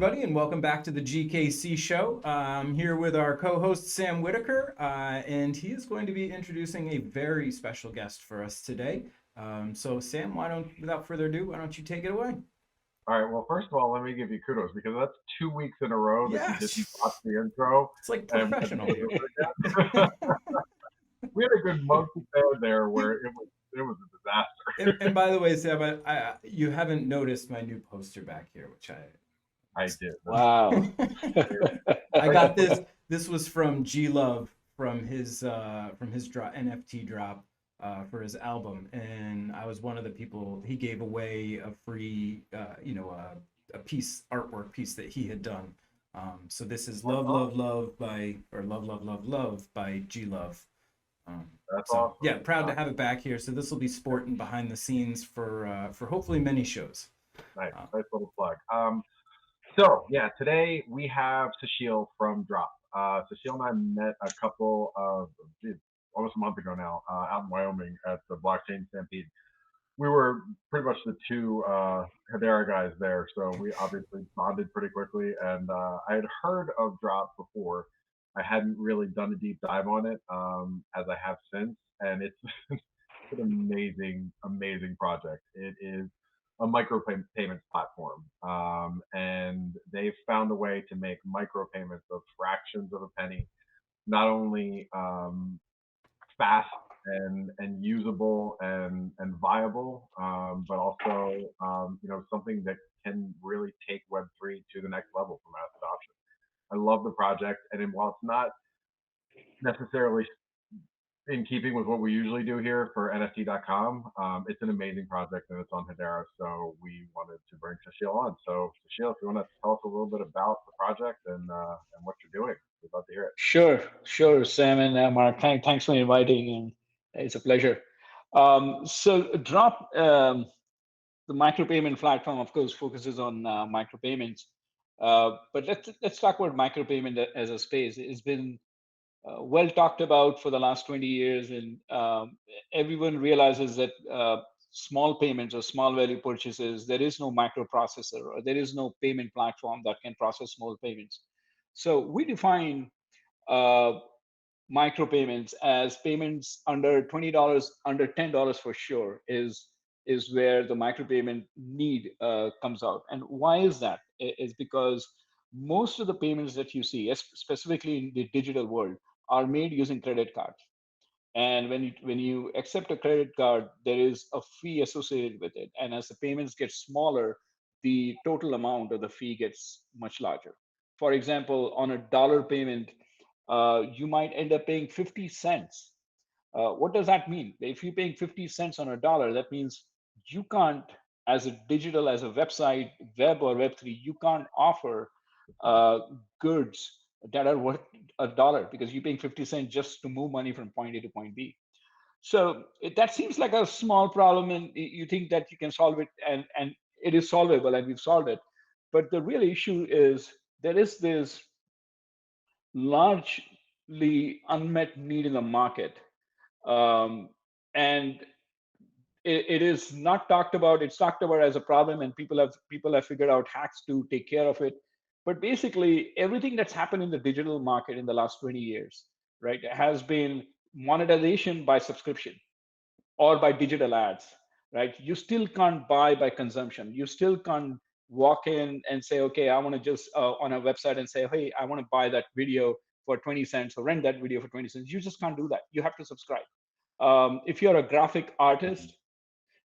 everybody, and welcome back to the GKC Show. I'm here with our co-host Sam Whitaker, and he is going to be introducing a very special guest for us today. So, Sam, without further ado, why don't you take it away? All right. Well, first of all, let me give you kudos because that's 2 weeks in a row that you didn't watch Yes, the intro it's like and we had to professional do here. it again. We had a good month there where it was a disaster. And by the way, Sam, you haven't noticed my new poster back here, which I did. Wow. I got this. This was from G Love from his NFT drop for his album, and I was one of the people he gave away a free a piece artwork piece that he had done. So this is Love Love Love by or Love by G Love. That's so awesome. yeah, proud to have it back here. So this will be sporting behind the scenes for hopefully many shows. Nice little plug. So yeah, today we have Sushil from Dropp. Sushil and I met a couple of almost a month ago now out in Wyoming at the Blockchain Stampede. We were pretty much the two Hedera guys there, so we obviously bonded pretty quickly. And I had heard of Dropp before. I hadn't really done a deep dive on it as I have since, and it's an amazing, amazing project. It is a micropayments platform, and they've found a way to make micropayments of fractions of a penny not only fast and usable and viable, but also something that can really take Web3 to the next level for mass adoption. I love the project, and while it's not necessarily in keeping with what we usually do here for NFT.com, it's an amazing project and it's on Hedera, so we wanted to bring Sushil on. So, Sushil, if you want to tell us a little bit about the project and what you're doing, we'd love to hear it. Sure, Sam and Mark. Thanks for inviting, and it's a pleasure. So, Drop, the micropayment platform, of course, focuses on micropayments. But let's talk about micropayment as a space. It's been well talked about for the last 20 years, and everyone realizes that small payments or small value purchases, there is no microprocessor or there is no payment platform that can process small payments. So we define uh, micropayments as payments under $20, under $10 for sure is where the micropayment need comes out. And why is that? Is because most of the payments that you see, specifically in the digital world, are made using credit cards. And when you accept a credit card, there is a fee associated with it. And as the payments get smaller, the total amount of the fee gets much larger. For example, on a dollar payment, you might end up paying 50 cents. What does that mean? If you're paying 50 cents on a dollar, that means you can't, as a digital, as a website, web or Web3, you can't offer uh, goods that are worth a dollar because you're paying 50 cents just to move money from point A to point B. So that seems like a small problem, and you think that you can solve it, and it is solvable, and we've solved it. But the real issue is there is this largely unmet need in the market, um, and it is not talked about. It's talked about as a problem, and people have figured out hacks to take care of it. But basically, everything that's happened in the digital market in the last 20 years, right, has been monetization by subscription or by digital ads, right? You still can't buy by consumption. You still can't walk in and say, okay, I want to just on a website and say, hey, I want to buy that video for 20 cents or rent that video for 20 cents. You just can't do that. You have to subscribe. If you're a graphic artist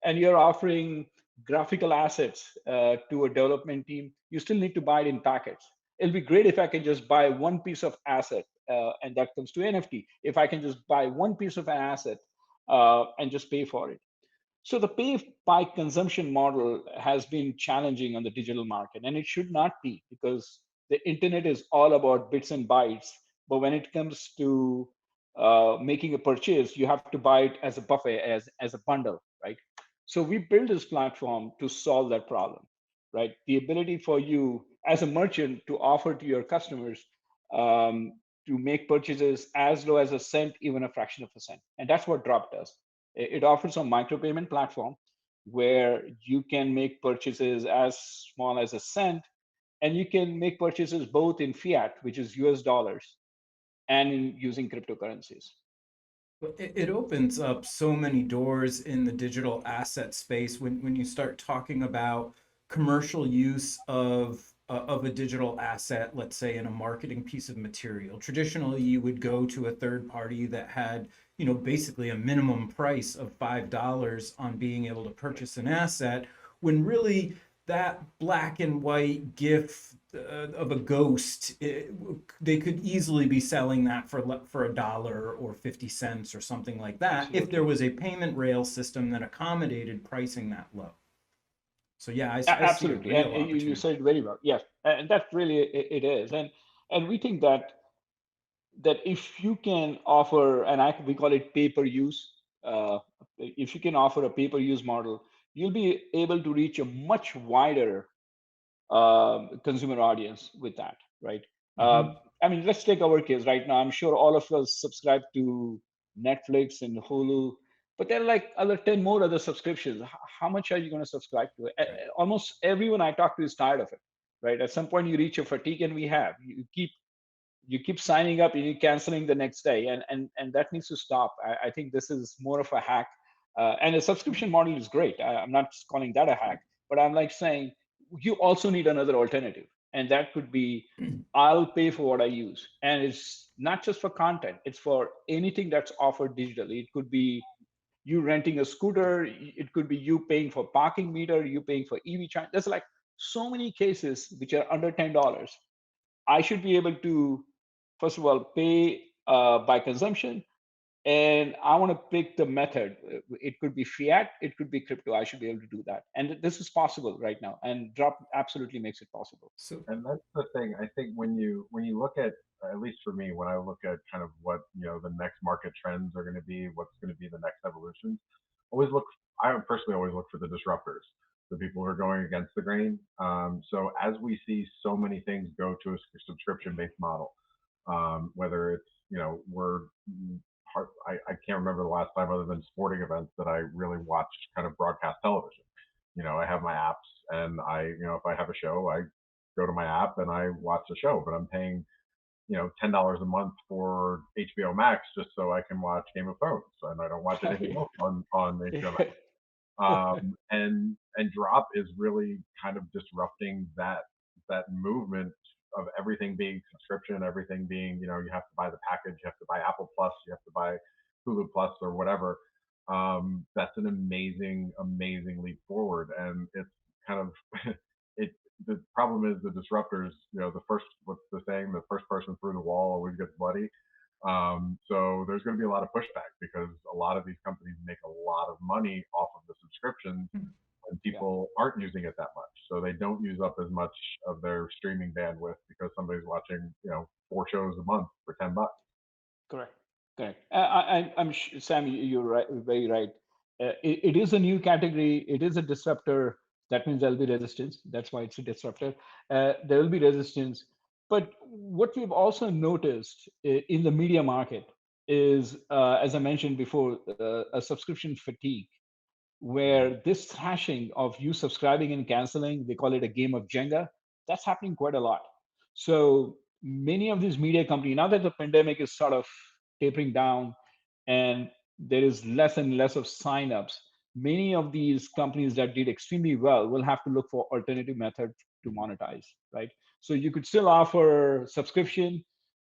and you're offering graphical assets to a development team, you still need to buy it in packets. It'll be great if I can just buy one piece of asset, and that comes to NFT. If I can just buy one piece of an asset and just pay for it. So the pay by consumption model has been challenging on the digital market, and it should not be because the internet is all about bits and bytes. But when it comes to making a purchase, you have to buy it as a buffet, as a bundle, right? So we built this platform to solve that problem, right? The ability for you as a merchant to offer to your customers to make purchases as low as a cent, even a fraction of a cent, and that's what Drop does. It offers a micropayment platform where you can make purchases as small as a cent, and you can make purchases both in fiat, which is US dollars, and in using cryptocurrencies. It opens up so many doors in the digital asset space when you start talking about commercial use of a digital asset, let's say in a marketing piece of material. Traditionally, you would go to a third party that had, basically a minimum price of $5 on being able to purchase an asset, when really that black and white GIF of a ghost, they could easily be selling that for $1 or 50 cents or something like that, if there Absolutely. was a payment rail system that accommodated pricing that low. So yeah, I see a Absolutely, and real you opportunity. said it very well. Yes, and that really it is, and we think that if you can offer, and we call it pay per use, if you can offer a pay per use model, you'll be able to reach a much wider consumer audience with that, right? Hmm. I mean, let's take our case right now. I'm sure all of us subscribe to Netflix and Hulu, but there are like other 10 more other subscriptions. How much are you going to subscribe to? Right. Almost everyone I talk to is tired of it, right? At some point, you reach a fatigue, and you keep signing up and you're canceling the next day, and that needs to stop. I think this is more of a hack, and a subscription model is great. I'm not calling that a hack, but I'm like saying you also need another alternative, and that could be I'll pay for what I use, and it's not just for content, it's for anything that's offered digitally. It could be you renting a scooter, it could be you paying for parking meter, you paying for EV charge. There's like so many cases which are under $10. I should be able to, first of all, pay by consumption, and I want to pick the method. It could be fiat, it could be crypto. I should be able to do that, and this is possible right now. And Drop absolutely makes it possible. So And that's the thing. I think when you look at least for me, when I look at kind of what the next market trends are going to be, what's going to be the next evolutions, always look. I personally always look for the disruptors, the people who are going against the grain. So as we see so many things go to a subscription-based model, whether it's we're I can't remember the last time other than sporting events that I really watched kind of broadcast television. I have my apps, and if I have a show, I go to my app and I watch the show, but I'm paying $10 a month for HBO Max just so I can watch Game of Thrones, and I don't watch anything else on HBO Max. And Drop is really kind of disrupting that movement of everything being subscription, everything being you have to buy the package, you have to buy Apple Plus, you have to buy Hulu Plus or whatever. That's an amazing leap forward, and it's kind of it. The problem is the disruptors. The first, what's the saying? The first person through the wall always gets bloody. So there's going to be a lot of pushback because a lot of these companies make a lot of money off of the subscriptions, and Yeah, people aren't using it that much. So they don't use up as much of their streaming bandwidth because somebody's watching, 4 shows a month for $10. correct, correct. Sam, you're right, very right. It is a new category. It is a disruptor. That means there'll be resistance. That's why it's a disruptor. There will be resistance. But what we've also noticed in the media market is, as I mentioned before, a subscription fatigue, where this thrashing of you subscribing and canceling, they call it a game of Jenga, that's happening quite a lot. So many of these media companies, now that the pandemic is sort of tapering down and there is less and less of signups, many of these companies that did extremely well will have to look for alternative methods to monetize, right? So you could still offer subscription,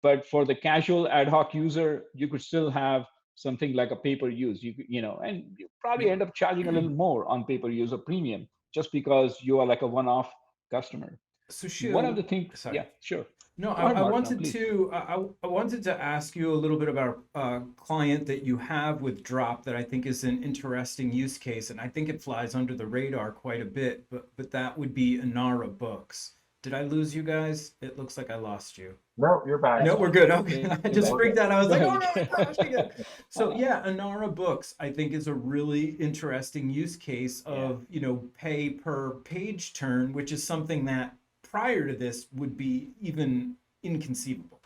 but for the casual ad hoc user, you could still have something like a pay-per-use. And you probably yeah. end up charging a little more on pay-per-use or premium just because you are like a one-off customer. One of Sushil, the things, sorry. yeah, sure. No, Go ahead, I Mark. Now, wanted please. to I wanted to ask you a little bit about a client that you have with Drop that I think is an interesting use case, and I think it flies under the radar quite a bit. But that would be Inara Books. Did I lose you guys? It looks like I lost you. No, you're back. No, we're good. Okay, I You're just back. We're good. freaked out. I was Go like, oh no, I ahead. crashed again. So yeah, Inara Books, I think, is a really interesting use case Yeah. of, pay per page turn, which is something that prior to this would be even inconceivable.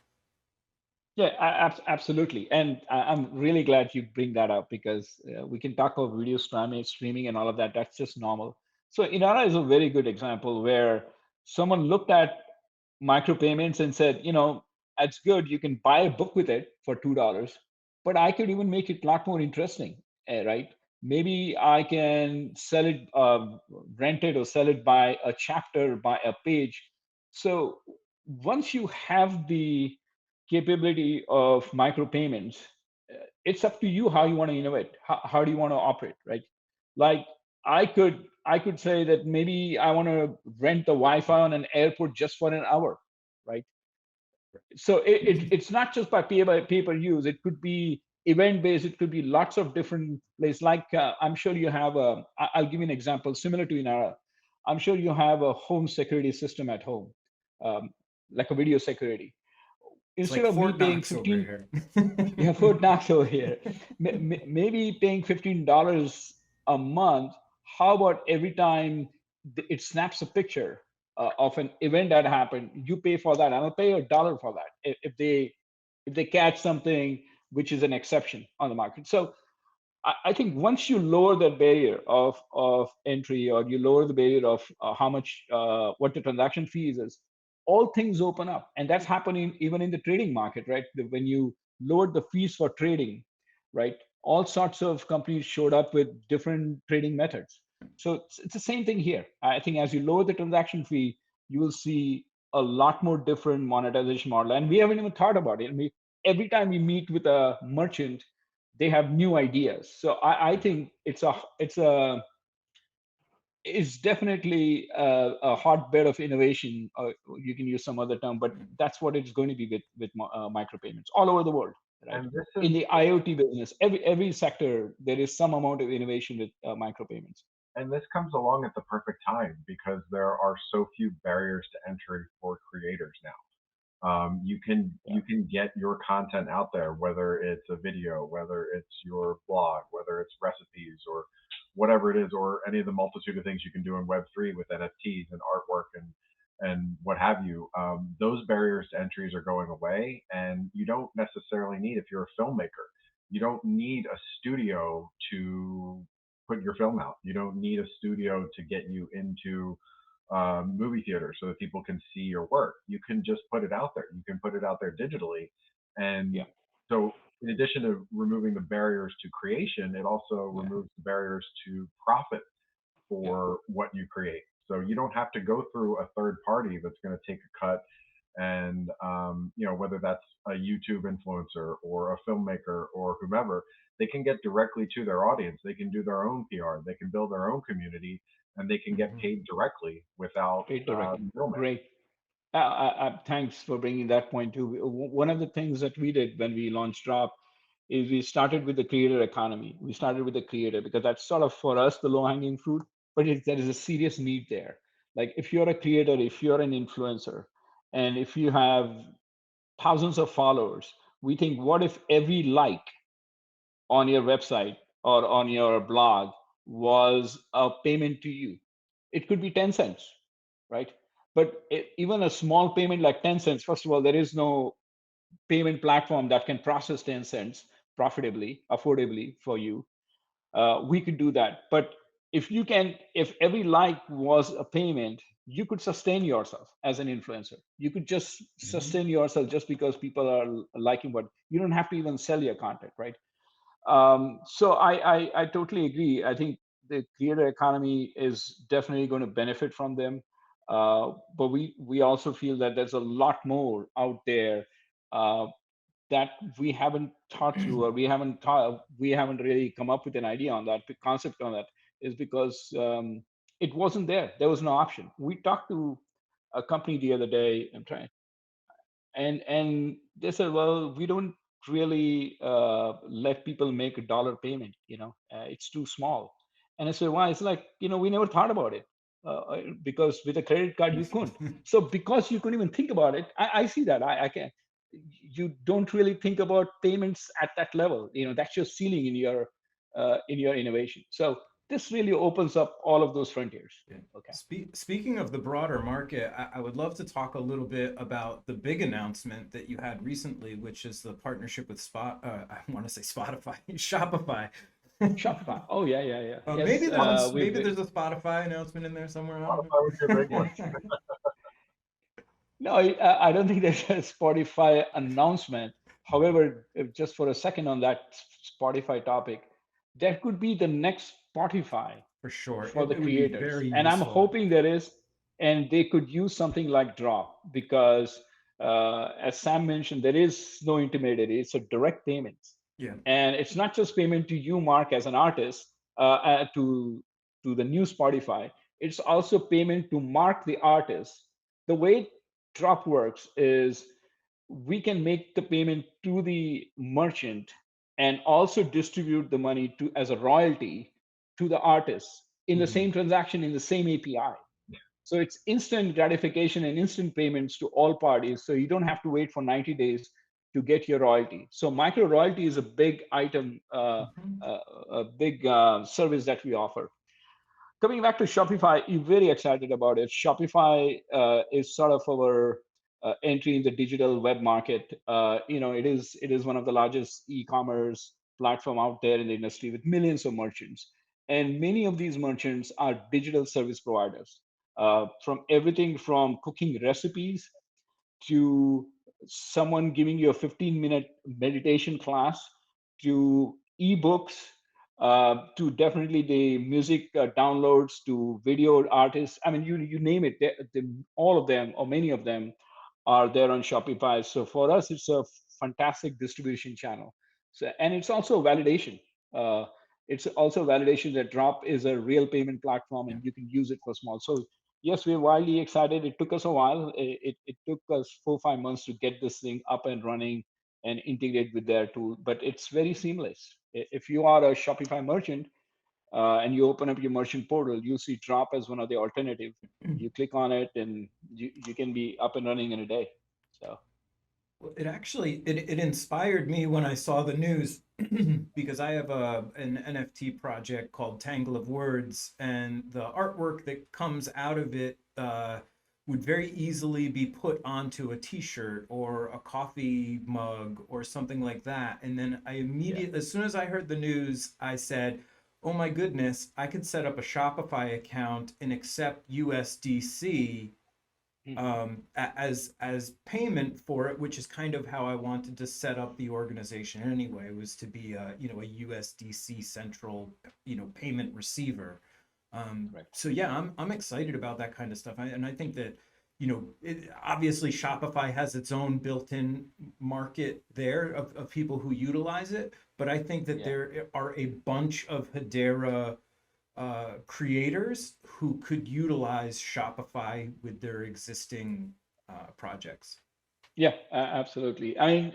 Yeah, absolutely. And I'm really glad you bring that up because we can talk about video streaming and all of that. That's just normal. So Inara is a very good example where someone looked at micropayments and said, that's good. You can buy a book with it for $2, but I could even make it a lot more interesting, right? Maybe I can sell it, rent it, or sell it by a chapter, by a page. So once you have the capability of micropayments, it's up to you how you want to innovate. How do you want to operate, right? Like I could say that maybe I want to rent the Wi-Fi on an airport just for an hour, right? So it's not just by pay per use. It could be event based. It could be lots of different places. Like I'm sure you have a. I'll give you an example similar to Inara. I'm sure you have a home security system at home, um, like a video security. It's Instead like of me Fort paying Knox over 15, here. you have Fort Knox over here. Maybe paying $15 a month. How about every time it snaps a picture of an event that happened, you pay for that, and I'll pay $1 for that if they catch something which is an exception on the market. So I think once you lower the barrier of entry, or you lower the barrier of how much what the transaction fees is, all things open up, and that's happening even in the trading market, right? When you lowered the fees for trading, right? All sorts of companies showed up with different trading methods. So it's the same thing here. I think as you lower the transaction fee, you will see a lot more different monetization model, and we haven't even thought about it. Every time we meet with a merchant, they have new ideas. So I think it's definitely a hotbed of innovation. You can use some other term, but that's what it's going to be with micropayments all over the world, right? And this In is the IoT business, every sector, there is some amount of innovation with micropayments. and this comes along at the perfect time because there are so few barriers to entry for creators now. You can Yeah, you can get your content out there, whether it's a video, whether it's your blog, whether it's recipes or whatever it is, or any of the multitude of things you can do in Web3 with NFTs and artwork and what have you. Those barriers to entries are going away, and you don't necessarily need, if you're a filmmaker, you don't need a studio to put your film out. You don't need a studio to get you into movie theaters so that people can see your work. You can just put it out there. You can put it out there digitally. And yeah, so, in addition to removing the barriers to creation, it also yeah, removes the barriers to profit yeah, for what you create. So, you don't have to go through a third party that's going to take a cut. And, whether that's a YouTube influencer or a filmmaker or whomever, they can get directly to their audience. They can do their own PR. They can build their own community, and they can get Mhm. paid directly without paid directly. middleman. Great. Thanks for bringing that point too. One of the things that we did when we launched Drop is we started with the creator economy. We started with the creator because that's sort of for us the low hanging fruit, but there is a serious need there. Like if you're a creator, if you're an influencer, and if you have thousands of followers, we think, what if every like on your website or on your blog was a payment to you? It could be 10 cents, right? But even a small payment like 10 cents, first of all, there is no payment platform that can process 10 cents profitably, affordably for you. We could do that. But if every like was a payment, you could sustain yourself as an influencer. You could just Mhm. sustain yourself just because people are liking what you don't have to even sell your content, right? So I totally agree. I think the creator economy is definitely going to benefit from them. But we also feel that there's a lot more out there uh, that we haven't thought through, or we haven't really come up with an idea on that, the concept on that, is because it wasn't there. There was no option. We talked to a company the other day. I'm trying, and they said, well, we don't really let people make a dollar payment. It's too small. And I said, why? It's like, we never thought about it, because with a credit card you couldn't. So because you couldn't even think about it, I see that. I can You don't really think about payments at that level. That's your ceiling in your innovation. So this really opens up all of those frontiers. Yeah. Okay. Speaking of the broader market, I would love to talk a little bit about the big announcement that you had recently, which is the partnership with I want to say Spotify, Shopify. Shopify. Oh, yeah, yeah, yeah. Maybe Yes, there's we maybe there's a Spotify announcement in there somewhere. I don't Spotify would be a big one. know. No, I don't think there's a Spotify announcement. However, just for a second on that Spotify topic, that could be the next Spotify For sure. for the It would be creators. very And I'm useful. hoping there is, and they could use something like Drop because, as Sam mentioned, there is no intermediary. It's a direct payment, Yeah. and it's not just payment to you, Mark, as an artist, to the new Spotify. It's also payment to Mark, the artist. The way Drop works is we can make the payment to the merchant and also distribute the money to as a royalty to the artist in the Mhm. same transaction in the same API. So it's instant gratification and instant payments to all parties. So you don't have to wait for 90 days to get your royalty. So micro royalty is a big item, Mhm. a big service that we offer. Coming back to Shopify, you're very excited about it. Shopify is sort of our entry in the digital web market. It is one of the largest e-commerce platform out there in the industry with millions of merchants, and many of these merchants are digital service providers. From everything from cooking recipes to someone giving you a 15-minute meditation class to ebooks to definitely the music downloads to video artists. I mean, you name it, all of them or many of them are there on Shopify. So for us, it's a fantastic distribution channel. So, and it's also a validation. Uh, it's also a validation that Drop is a real payment platform Yeah. and you can use it for small. So yes, we're wildly excited. It took us a while. It took us 4 or 5 months to get this thing up and running and integrate with their tool, but it's very seamless. If you are a Shopify merchant and you open up your merchant portal, you see Drop as one of the alternative. You click on it and you can be up and running in a day. So Well, it actually it inspired me when I saw the news because I have an NFT project called Tangle of Words, and the artwork that comes out of it would very easily be put onto a T-shirt or a coffee mug or something like that. And then I yeah, immediately, as soon as I heard the news, I said, "Oh my goodness, I could set up a Shopify account and accept USDC hmm, as payment for it," which is kind of how I wanted to set up the organization anyway, was to be a USDC central payment receiver. right. So yeah, I'm excited about that kind of stuff, and I think that obviously Shopify has its own built-in market there of people who utilize it, but I think that Yeah. there are a bunch of Hedera creators who could utilize Shopify with their existing projects. Yeah, absolutely. I mean,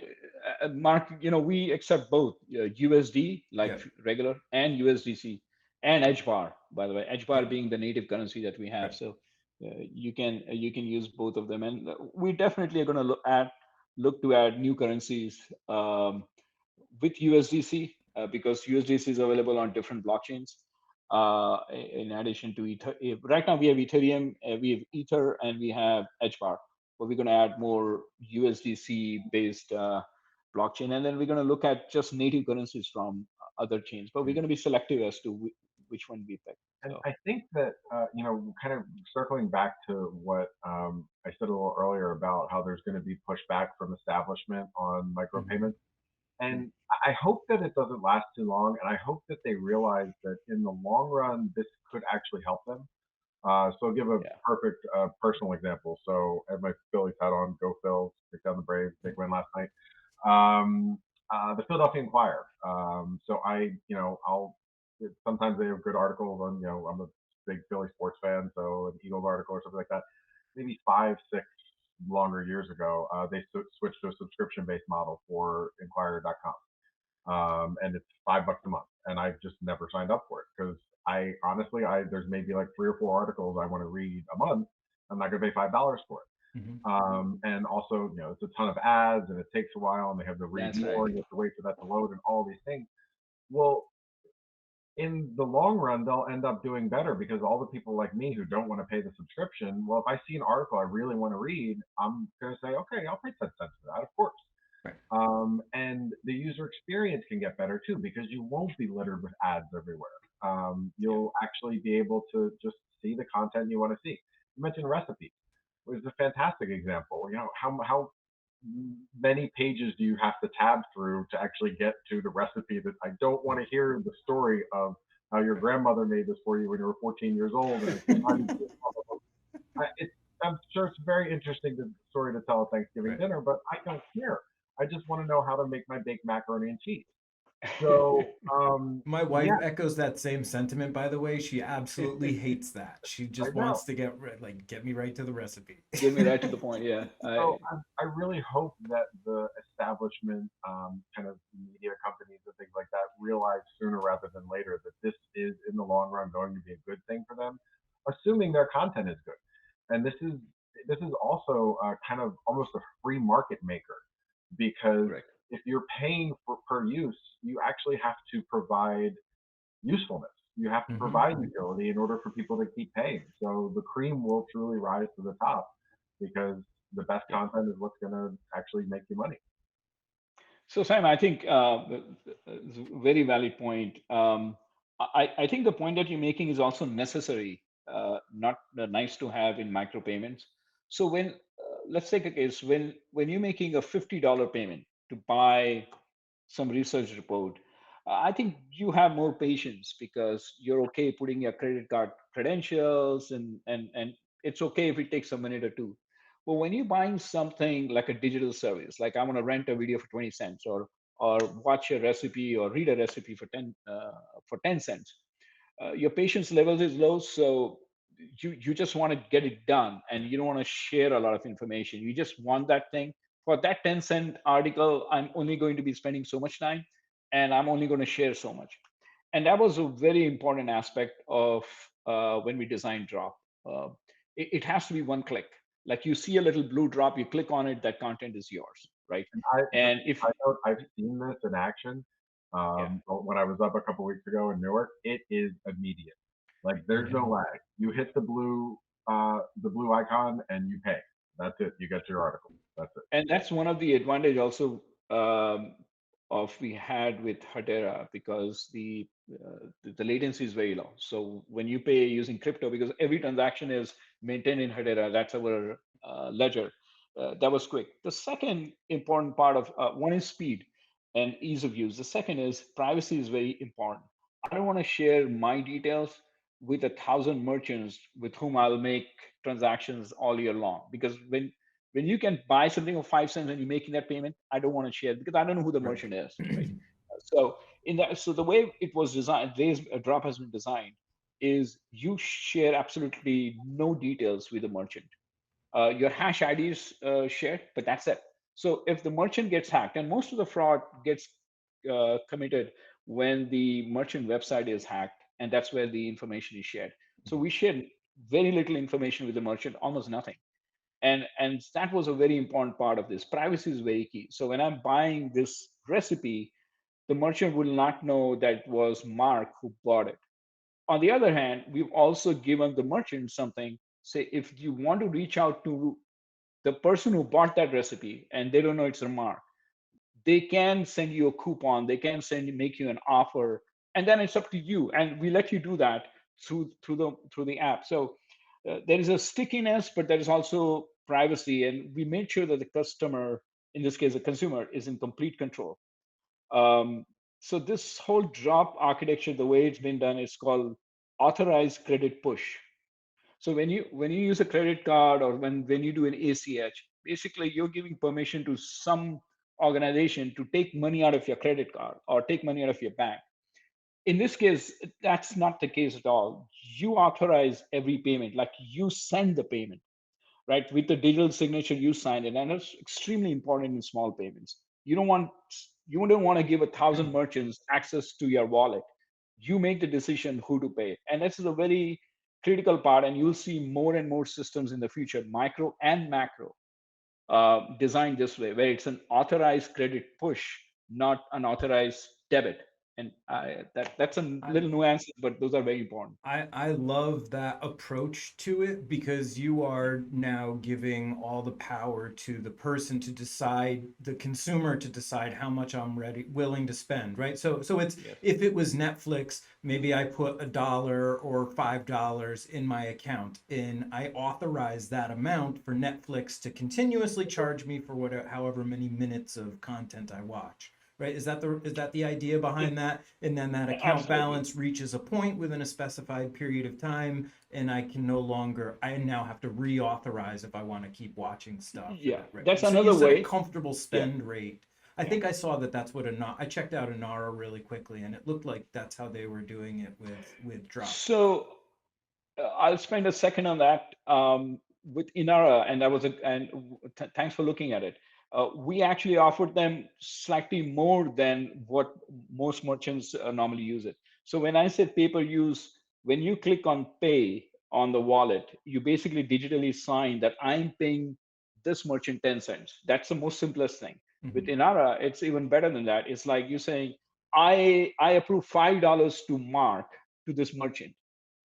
Mark, we accept both USD, like Yeah, regular, and USDC, and EdgeBar, by the way, yeah, EdgeBar being the native currency that we have. right. So you can use both of them, and we definitely are going to look to add new currencies with USDC because USDC is available on different blockchains. In addition to Ether, right now we have Ethereum, we have Ether, and we have EdgeBar, but we're going to add more USDC based blockchain, and then we're going to look at just native currencies from other chains. But we're going to be selective as to which one we pick. And So I think that, kind of circling back to what I said a little earlier about how there's going to be pushback from establishment on Mhm. micropayments. And I hope that it doesn't last too long. And I hope that they realize that in the long run, this could actually help them. So I'll give a yeah, perfect personal example. So I had my Phillies hat on, go Phils, pick down the Braves, big win last night. Um, the Philadelphia Inquirer. So I'll sometimes they have good articles on, I'm a big Philly sports fan, so an Eagles article or something like that. Maybe 5, 6 longer years ago, they switched to a subscription-based model for Inquirer.com, and it's $5 a month, and I've just never signed up for it because I honestly, there's maybe like 3 or 4 articles I want to read a month. I'm not going to pay $5 for it. Mhm. And also, it's a ton of ads and it takes a while and they have to read that's right. more and you have to wait for that to load and all these things. Well, in the long run, they'll end up doing better because all the people like me who don't want to pay the subscription, well, if I see an article I really want to read, I'm going to say, okay, I'll pay 10 cents for that, of course. Right. And the user experience can get better too because you won't be littered with ads everywhere. Yeah. You'll actually be able to just see the content you want to see. You mentioned recipes. is a fantastic example. How many pages do you have to tab through to actually get to the recipe? That I don't want to hear the story of how your grandmother made this for you when you were 14 years old, and I'm sure it's a very interesting story to tell at Thanksgiving dinner, but I don't care. I just want to know how to make my baked macaroni and cheese. So, My wife echoes that same sentiment, by the way. She absolutely hates that. She just wants to get me right to the recipe. Get me right to the point. Yeah. So I really hope that the establishment kind of media companies and things like that realize sooner rather than later that this is in the long run going to be a good thing for them, assuming their content is good. And this is also kind of almost a free market maker, because if you're paying for per use, you actually have to provide usefulness. You have to provide utility in order for people to keep paying. So the cream will truly rise to the top, because the best content is what's going to actually make you money. So Sam, I think it's a very valid point. I think the point that you're making is also necessary, not nice to have in micropayments. So when let's take a case when you're making a $50 payment to buy some research report, I think you have more patience because you're okay putting your credit card credentials and it's okay if it takes a minute or two. But when you're buying something like a digital service, like I want to rent a video for 20 cents or watch a recipe or read a recipe for 10 cents, your patience levels is low. So you just want to get it done and you don't want to share a lot of information. You just want that thing. For that 10-cent article, I'm only going to be spending so much time and I'm only going to share so much. And that was a very important aspect of when we designed Dropp. It has to be one click. Like you see a little blue drop, you click on it, that content is yours, right? And if I've seen this in action, when I was up a couple weeks ago in Newark, it is immediate. Like there's no lag. You hit the blue icon and you pay. That's it. You get your article. That's it. And that's one of the advantage also of we had with Hedera, because the latency is very low. So when you pay using crypto, because every transaction is maintained in Hedera, that's our ledger. That was quick. The second important part of one is speed and ease of use. The second is privacy is very important. I don't want to share my details with 1,000 merchants with whom I'll make transactions all year long, because when you can buy something for 5 cents and you're making that payment, I don't want to share it because I don't know who the merchant is, right? So so the way it was designed, Dropp has been designed, is you share absolutely no details with the merchant. Your hash ID is shared, but that's it. So if the merchant gets hacked, and most of the fraud gets committed when the merchant website is hacked, and that's where the information is shared. So we share very little information with the merchant, almost nothing. And that was a very important part of this. Privacy is very key. So when I'm buying this recipe, the merchant will not know that it was Mark who bought it. On the other hand, we've also given the merchant something. Say if you want to reach out to the person who bought that recipe and they don't know it's a Mark, they can send you a coupon, they can make you an offer, and then it's up to you, and we let you do that through the app. So there is a stickiness, but there is also privacy, and we made sure that the customer, in this case the consumer, is in complete control. So this whole Dropp architecture, the way it's been done, is called Authorize Credit Push. So when you use a credit card or when you do an ACH, basically you're giving permission to some organization to take money out of your credit card or take money out of your bank. In this case, that's not the case at all. You authorize every payment, like you send the payment, right? With the digital signature, you sign it, and it's extremely important in small payments. You don't want to give 1,000 merchants access to your wallet. You make the decision who to pay, and this is a very critical part. And you'll see more and more systems in the future, micro and macro, designed this way, where it's an authorized credit push, not an authorized debit. And that's a little nuance, but those are very important. I love that approach to it because you are now giving all the power to the person to decide, the consumer to decide how much I'm willing to spend, right? So it's, Yes. if it was Netflix, maybe I put $1 or $5 in my account and I authorize that amount for Netflix to continuously charge me for whatever, however many minutes of content I watch. Right? Is that the idea behind that? And then that account Absolutely. balance reaches a point within a specified period of time, and I now have to reauthorize if I want to keep watching stuff. Yeah, Right. that's So you another said a way. comfortable spend rate. I Yeah. think I saw that's what I checked out Inara really quickly, and it looked like that's how they were doing it with Drop. So I'll spend a second on that with Inara, and thanks for looking at it. We actually offered them slightly more than what most merchants normally use it. So when I say pay-per-use, when you click on pay on the wallet, you basically digitally sign that I'm paying this merchant 10 cents. That's the most simplest thing. With Mm-hmm. Inara, it's even better than that. It's like you saying, I approve $5 to Mark to this merchant,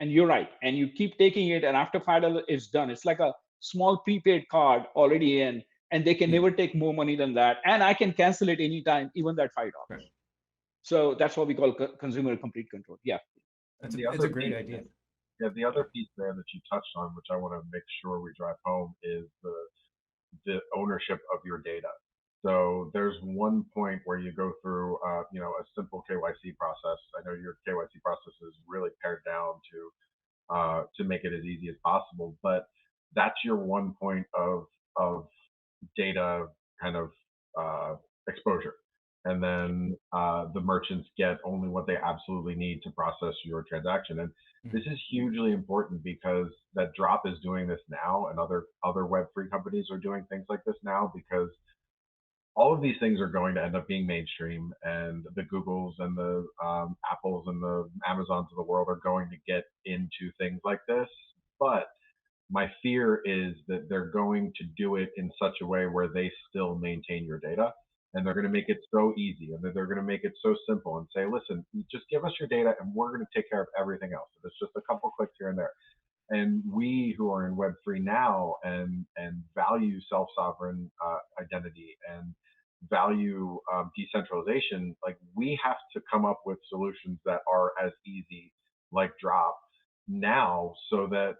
and you're right, and you keep taking it, and after $5 it's done. It's like a small prepaid card already in, and they can Yeah. never take more money than that, and I can cancel it anytime, even that $5. Right. So that's what we call consumer complete control. Yeah. And It's a great idea. the other piece there that you touched on, which I want to make sure we drive home, is the ownership of your data. So there's one point where you go through, a simple KYC process. I know your KYC process is really pared down to make it as easy as possible, but that's your one point of data kind of exposure. And then the merchants get only what they absolutely need to process your transaction. And this is hugely important because that Drop is doing this now, and other Web3 companies are doing things like this now, because all of these things are going to end up being mainstream, and the Googles and the Apples and the Amazons of the world are going to get into things like this. But my fear is that they're going to do it in such a way where they still maintain your data, and they're going to make it so easy, and they're going to make it so simple and say, listen, just give us your data and we're going to take care of everything else. It's just a couple clicks here and there. And we who are in Web3 now and value self-sovereign identity and value decentralization, like, we have to come up with solutions that are as easy, like Drop, now, so that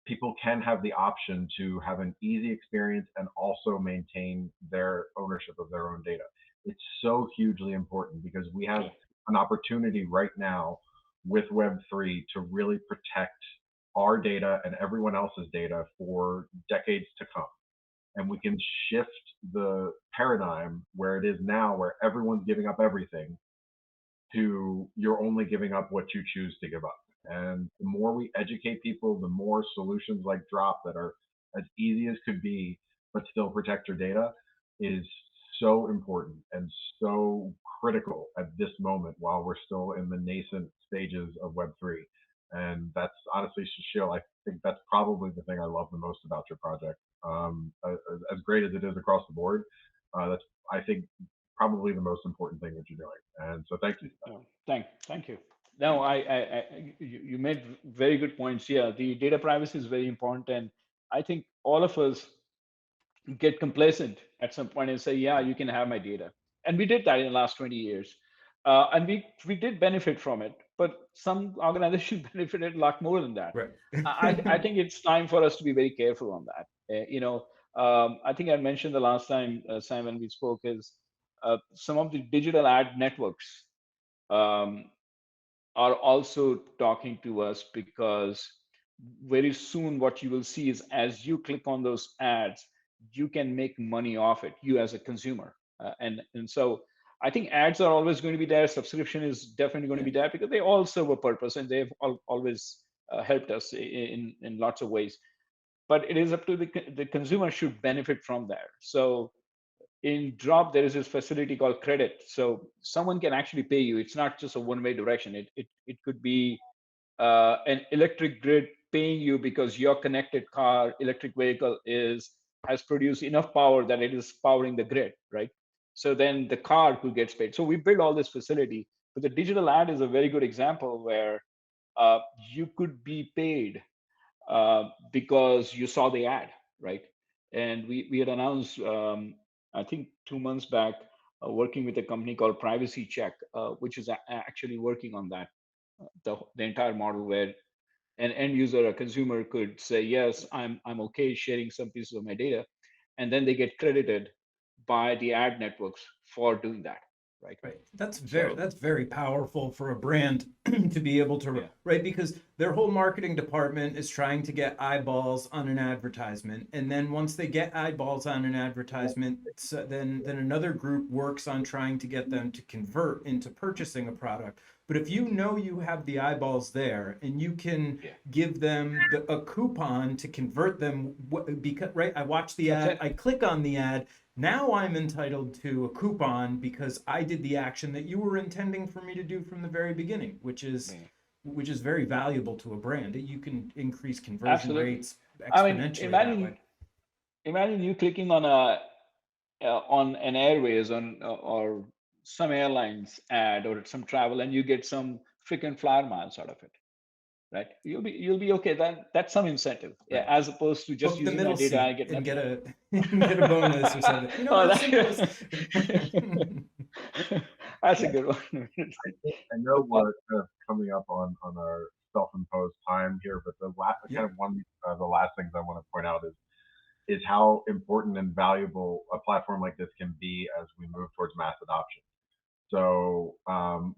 people can have the option to have an easy experience and also maintain their ownership of their own data. It's so hugely important because we have an opportunity right now with Web3 to really protect our data and everyone else's data for decades to come. And we can shift the paradigm where it is now, where everyone's giving up everything, to you're only giving up what you choose to give up. And the more we educate people, the more solutions like Drop that are as easy as could be, but still protect your data, is so important and so critical at this moment while we're still in the nascent stages of Web3. And that's honestly, Sushil, I think that's probably the thing I love the most about your project. As great as it is across the board, that's, I think, probably the most important thing that you're doing. And so thank you for that. Thank you. No, you made very good points. Yeah, the data privacy is very important, and I think all of us get complacent at some point and say, "Yeah, you can have my data," and we did that in the last 20 years, and we did benefit from it. But some organizations benefited a lot more than that. Right. I think it's time for us to be very careful on that. I think I mentioned the last time, Sam, when we spoke, is some of the digital ad networks um, are also talking to us, because very soon what you will see is, as you click on those ads, you can make money off it, you as a consumer. And so I think ads are always going to be there. Subscription is definitely going to be there, because they all serve a purpose, and they've always helped us in lots of ways. But it is up to the consumer should benefit from there. So in Drop, there is this facility called credit. So someone can actually pay you. It's not just a one-way direction. It could be an electric grid paying you because your connected car, electric vehicle has produced enough power that it is powering the grid, right? So then the car who gets paid. So we build all this facility. But the digital ad is a very good example where you could be paid because you saw the ad, right? And we had announced, I think 2 months back, working with a company called Privacy Check, which is actually working on that, the entire model where an end user, a consumer, could say, yes, I'm okay sharing some pieces of my data, and then they get credited by the ad networks for doing that, right? Right. That's So very powerful for a brand to be able to, yeah, right? Because their whole marketing department is trying to get eyeballs on an advertisement. And then once they get eyeballs on an advertisement, so then another group works on trying to get them to convert into purchasing a product. But if you know you have the eyeballs there and you can yeah, give them a coupon to convert them, because, right? I watch the that's ad, it. I click on the ad, now I'm entitled to a coupon because I did the action that you were intending for me to do from the very beginning, Yeah, which is very valuable to a brand. You can increase conversion absolutely. rates I mean, exponentially that way. imagine you clicking on an airways or some airlines ad or some travel, and you get some freaking flyer miles out of it, right? You'll be okay. That's some incentive, yeah, Right. as opposed to just Book the using my middle data, I seat get and nothing get out a of it. get a bonus or something. You know Oh, how simple this. that's a good one. I know we're kind of coming up on our self-imposed time here, but the last Yeah. kind of one the last things I want to point out is how important and valuable a platform like this can be as we move towards mass adoption. So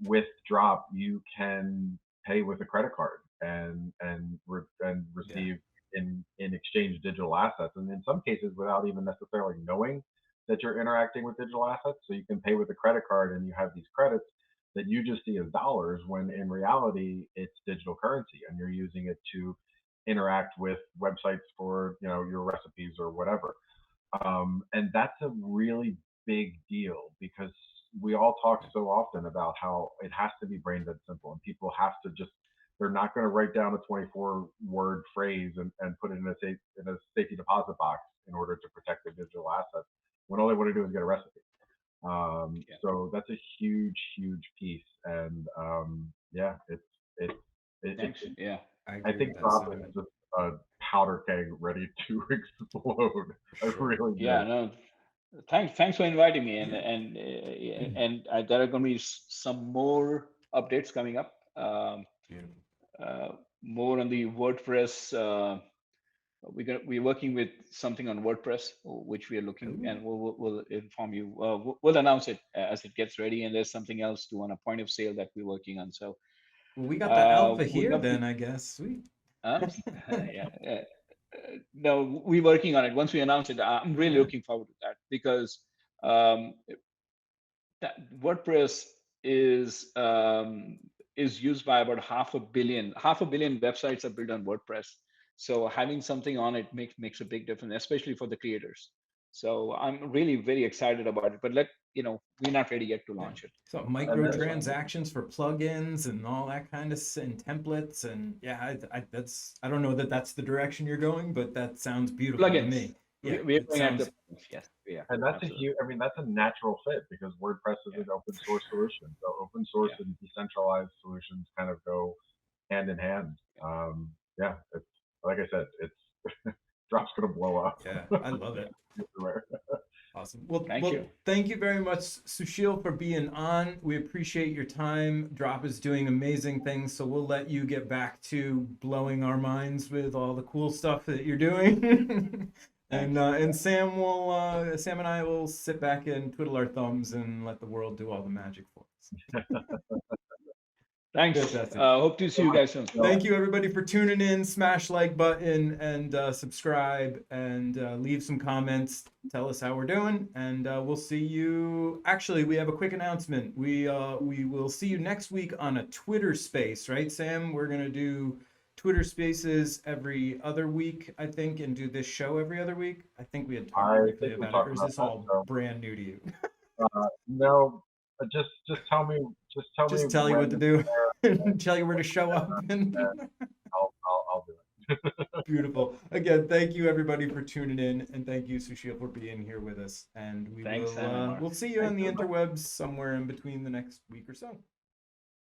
with Dropp, you can pay with a credit card and Yeah. receive in exchange digital assets, and in some cases without even necessarily knowing that you're interacting with digital assets. So you can pay with a credit card, and you have these credits that you just see as dollars, when in reality it's digital currency, and you're using it to interact with websites for your recipes or whatever. And that's a really big deal because we all talk so often about how it has to be brain dead simple, and people have to just, they're not going to write down a 24-word phrase and put it in a safety deposit box in order to protect their digital assets when all they want to do is get a recipe. Yeah, So that's a huge, huge piece, and yeah, it, thanks. Yeah, I I agree think with that Drop is sentiment. just a powder keg ready to explode. I Sure. really yeah. do. No, thanks for inviting me, and Yeah. there are going to be some more updates coming up. Beautiful. Uh, More on the WordPress. We're working with something on WordPress, which we are looking, Ooh. and we'll inform you. We'll announce it as it gets ready. And there's something else to on a point of sale that we're working on. So Well, we got the alpha we'd here love to. then, I guess. Sweet. Yeah. No, we're working on it. Once we announce it, I'm really Yeah. looking forward to that because um, WordPress is used by about half a billion. Half a billion websites are built on WordPress. So having something on it makes a big difference, especially for the creators. So I'm really very excited about it. But we're not ready yet to Yeah. launch it. So And then That's why I'm working. microtransactions for plugins and all that kind of and templates and yeah, I don't know that that's the direction you're going, but that sounds beautiful to Plugins. me. Yeah, We're it going at the sounds plugins. Yes. Yeah. and that's a Absolutely. huge. I mean, that's a natural fit because WordPress is Yeah. an open source solution. So open source Yeah. and decentralized solutions kind of go hand in hand. Yeah, it's like I said, it's Drop's gonna blow up yeah, I love it. everywhere. Awesome. Well, Thank you. thank you very much, Sushil, for being on. We appreciate your time. Drop is doing amazing things, so we'll let you get back to blowing our minds with all the cool stuff that you're doing. Thanks. And Sam and I will sit back and twiddle our thumbs and let the world do all the magic for us. Thanks. Fantastic. Hope to see you guys soon. Thank you, everybody, for tuning in. Smash like button and subscribe and leave some comments. Tell us how we're doing, and we'll see you. Actually, we have a quick announcement. We will see you next week on a Twitter Space, right, Sam? We're gonna do Twitter Spaces every other week, I think, and do this show every other week. I think we had talked I briefly think we about it, talked or is about this that. all So brand new to you? no, just tell me, Just tell you what to when, do, and, tell you where to show up, and. and I'll do it. Beautiful. Again, thank you everybody for tuning in, and thank you Sushil for being here with us. And Thanks, Sam and Mark. we'll see you on Thanks the so much. interwebs somewhere in between the next week or so.